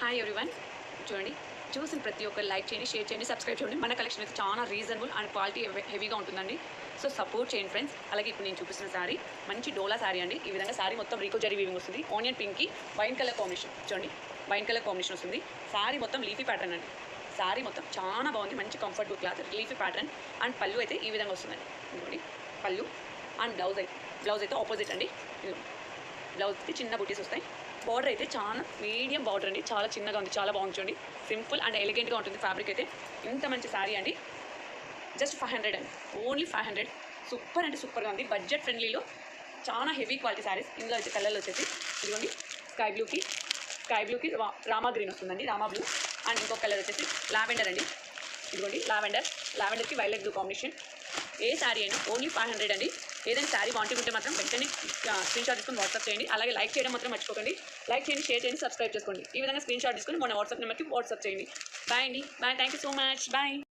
Hi everyone. చూడండి, చూసిన ప్రతి ఒక్కరు లైక్ చేయండి, షేర్ చేయండి, సబ్స్క్రైబ్ చేయండి. మన కలెక్షన్ అయితే చాలా రీజనబుల్ అండ్ క్వాలిటీ హెవీగా ఉంటుందండి. సో సపోర్ట్ చేయండి ఫ్రెండ్స్. అలాగే ఇప్పుడు నేను చూపిస్తున్న శారీ మంచి డోలా శారీ అండి. ఈ విధంగా శారీ మొత్తం రీకో జరీ వీవింగ్ వస్తుంది. ఆనియన్ పింక్కి వైన్ కలర్ కాంబినేషన్. చూడండి, వైన్ కలర్ కాంబినేషన్ వస్తుంది. శారీ మొత్తం లీఫీ ప్యాటర్న్ అండి. శారీ మొత్తం చాలా బాగుంది, మంచి comfortable cloth, leafy pattern. And పళ్ళు అయితే ఈ విధంగా వస్తుందండి. ఇదిగోండి పళ్ళు. అండ్ బ్లౌజ్ అయితే ఆపోజిట్ అండి. బ్లౌజ్కి చిన్న బుటీస్ వస్తాయి. బార్డర్ అయితే చాలా మీడియం బార్డర్ అండి, చాలా చిన్నగా ఉంది, చాలా బాగుంది. చూడండి, సింపుల్ అండ్ ఎలిగెంట్గా ఉంటుంది ఫ్యాబ్రిక్ అయితే. ఇంత మంచి శారీ అండి, జస్ట్ 500 అండి, ఓన్లీ 500. సూపర్ అంటే సూపర్గా ఉంది, బడ్జెట్ ఫ్రెండ్లీలో చాలా హెవీ క్వాలిటీ శారీస్. ఇందులో వచ్చే కలర్లు వచ్చేసి ఇదిగోండి, స్కై బ్లూకి రామా గ్రీన్ వస్తుందండి, రామా బ్లూ. అండ్ ఇంకొక కలర్ వచ్చేసి లావెండర్ అండి. ఇదిగోండి లావెండర్కి వైలెట్ బ్లూ కాంబినేషన్. ఏ శారీ అయినా ఓన్లీ 500 అండి. ఏదైనా శారీ వాంటింగ్ ఉంటే మాత్రం వెంటనే స్క్రీన్ షాట్ తీసుకొని వాట్సాప్ చేయండి. అలాగే లైక్ చేయడం మాత్రం మర్చిపోకండి. లైక్ చేయండి, షేర్ చేయండి, సబ్స్క్రైబ్ చేసుకోండి. ఈ విధంగా స్క్రీన్ షాట్ తీసుకొని మన వాట్సాప్ నెంబర్కి వాట్సాప్ చేయండి. బాయ్ అండి, bye. Thank you so much. Bye.